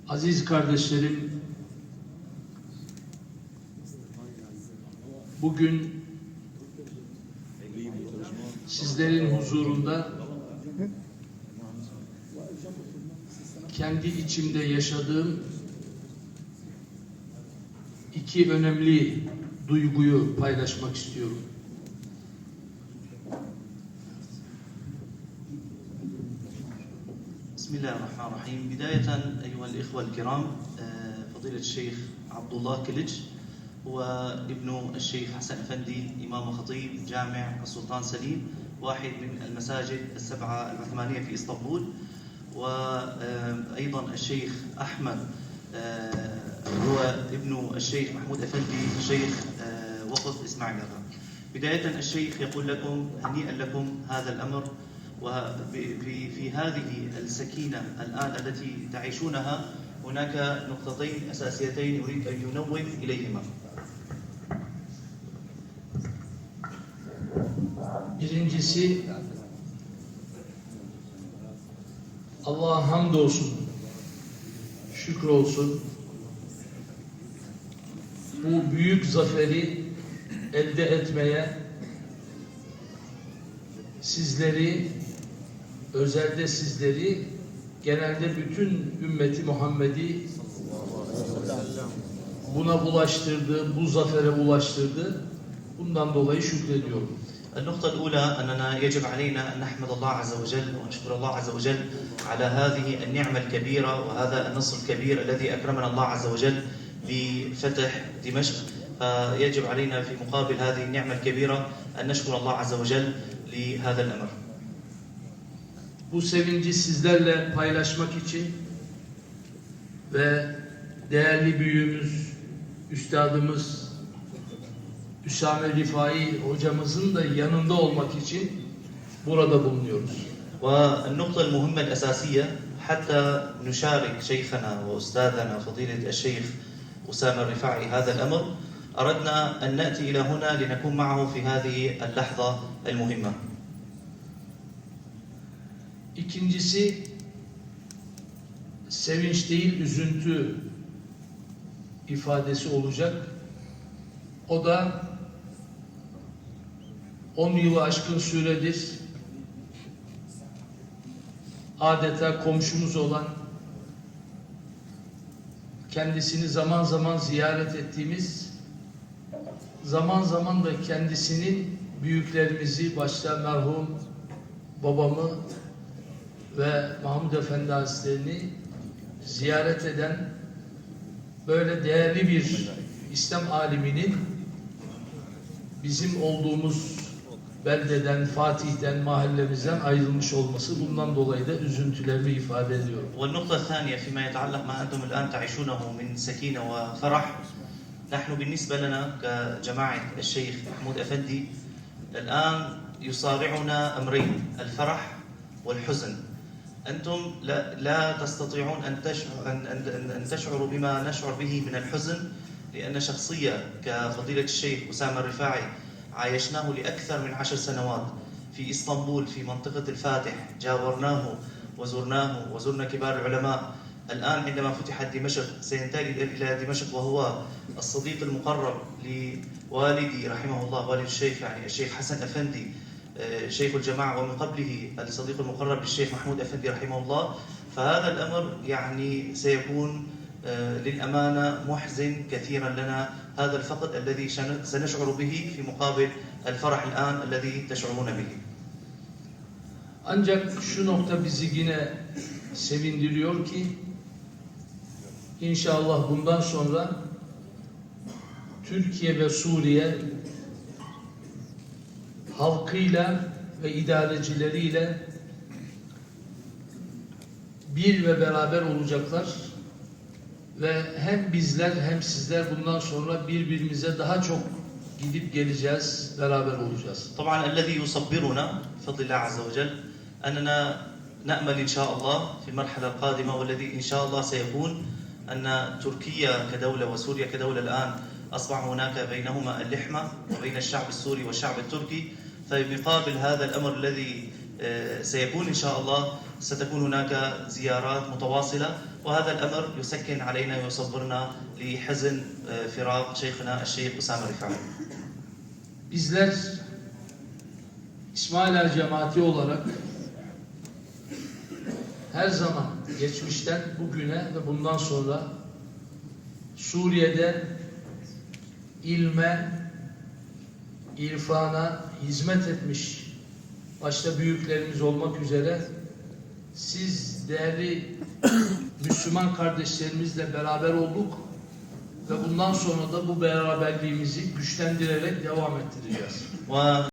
Aziz kardeşlerim, bugün sizlerin huzurunda kendi içimde yaşadığım iki önemli duyguyu paylaşmak istiyorum. Bismillahirrahmanirrahim. Bidayeten eyyuhel ihvel kiram, fadilet Şeyh Abdullah Kilic هو ابن الشيخ حسن أفندي إمام خطيب جامع السلطان سليم واحد من المساجد السبعة العثمانية في إسطنبول وأيضا الشيخ أحمد هو ابن الشيخ محمود أفندي شيخ وقف إسماعيل آغا. بداية الشيخ يقول لكم هنيئا لكم هذا الأمر وفي هذه السكينة الآن التي تعيشونها هناك نقطتين أساسيتين يريد أن ينوه إليهما. Birincisi, Allah'a hamdolsun, şükrolsun. Bu büyük zaferi elde etmeye sizleri, özelde sizleri, genelde bütün ümmeti Muhammed'i buna bulaştırdı, bu zafere ulaştırdı. Bundan dolayı şükrediyorum. النقطة الأولى أننا يجب علينا أن نحمد الله عز وجل ونشكر الله عز وجل على هذه النعمة الكبيرة وهذا النصر الكبير الذي أكرمنا الله عز وجل بفتح دمشق. فيجب علينا في مقابل هذه النعمة الكبيرة أن نشكر الله عز وجل لهذا الأمر. Bu sevinci sizlerle paylaşmak için ve değerli büyüğümüz, üstadımız Üsame Rifai hocamızın da yanında olmak için burada bulunuyoruz. والنقطة المهمة الأساسية حتى نشارك شيخنا وأستاذنا فضيلة الشيخ أسامة الرفاعي هذا الأمر أردنا أن نأتي إلى هنا لنكون معه في هذه اللحظة المهمة. İkincisi, sevinç değil, üzüntü ifadesi olacak. O da 10 yılı aşkın süredir adeta komşumuz olan, kendisini zaman zaman ziyaret ettiğimiz, zaman zaman da kendisinin büyüklerimizi, başta merhum babamı ve Mahmud Efendi Hazretleri'ni ziyaret eden böyle değerli bir İslam aliminin bizim olduğumuz beldeden, Fatih'ten, mahallemizden ayrılmış olması, bundan dolayı da üzüntülerimi ifade ediyorum. والنقطة الثانية فيما يتعلق ما أنتم الآن تعيشونه من سكينة وفرح، نحن بالنسبة لنا كجماعة الشيخ محمود أفندي الآن يصارعنا أمرين، الفرح والحزن. أنتم لا تستطيعون أن تشعروا بما نشعر به من الحزن، لأن شخصية كفضيلة الشيخ أسامة الرفاعي عايشناه لأكثر من 10 سنوات في إسطنبول في منطقة الفاتح، جاورناه وزرنا كبار العلماء. الآن عندما فتحت دمشق سينتقل إلى دمشق وهو الصديق المقرب لوالدي رحمه الله، والد الشيخ يعني الشيخ حسن أفندي شيخ الجماعة، ومن قبله الصديق المقرب للشيخ محمود أفندي رحمه الله. فهذا الأمر يعني سيكون للأمانة محزن كثيرا لنا، هذا الفقد الذي سنشعر به في مقابل الفرح الآن الذي تشعرون به. Ancak şu nokta bizi yine sevindiriyor ki inşallah bundan sonra Türkiye ve Suriye halkıyla ve idarecileriyle bir ve beraber olacaklar ve hem bizler hem sizler bundan sonra birbirimize daha çok gidip geleceğiz, beraber olacağız. طبعا الذي يصبرنا بفضل الله عز وجل أننا نأمل إن شاء الله في المرحلة القادمة، والذي إن شاء الله سيكون أن تركيا كدولة وسوريا كدولة الآن أصبح هناك بينهما اللحمة وبين الشعب السوري والشعب التركي. فبمقابل هذا الأمر الذي سيكون إن شاء الله ستكون هناك زيارات متواصلة، وهذا الأمر يسكن علينا ويصبرنا لحزن فراق شيخنا الشيخ أسامة رفاعي. Bizler İsmailer Cemaati olarak her zaman geçmişten bugüne ve bundan sonra Suriye'de ilme, irfana hizmet etmiş başta büyüklerimiz olmak üzere siz değerli Müslüman kardeşlerimizle beraber olduk ve bundan sonra da bu beraberliğimizi güçlendirerek devam ettireceğiz.